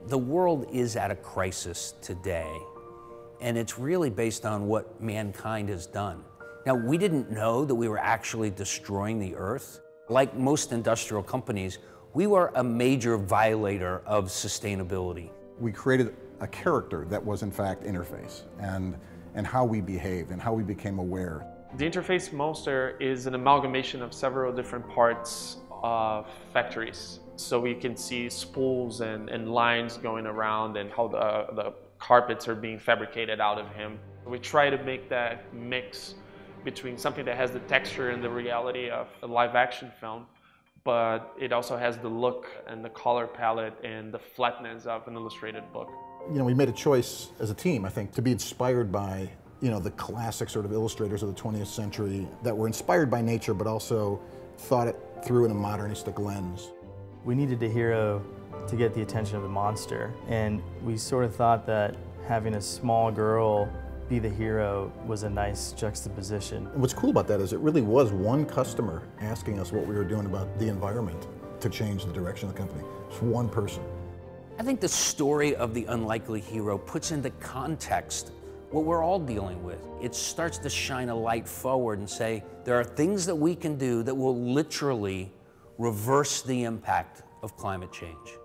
The world is at a crisis today, and it's really based on what mankind has done. Now, we didn't know that we were actually destroying the Earth. Like most industrial companies, we were a major violator of sustainability. We created a character that was in fact Interface, and how we behaved and how we became aware. The Interface Monster is an amalgamation of several different parts of factories. So we can see spools and lines going around and how the carpets are being fabricated out of him. We try to make that mix between something that has the texture and the reality of a live action film, but it also has the look and the color palette and the flatness of an illustrated book. You know, we made a choice as a team, I think, to be inspired by, you know, the classic sort of illustrators of the 20th century that were inspired by nature, but also thought it through in a modernistic lens. We needed a hero to get the attention of the monster, and we sort of thought that having a small girl be the hero was a nice juxtaposition. And what's cool about that is it really was one customer asking us what we were doing about the environment to change the direction of the company. It's one person. I think the story of the unlikely hero puts into context what we're all dealing with. It starts to shine a light forward and say, there are things that we can do that will literally reverse the impact of climate change.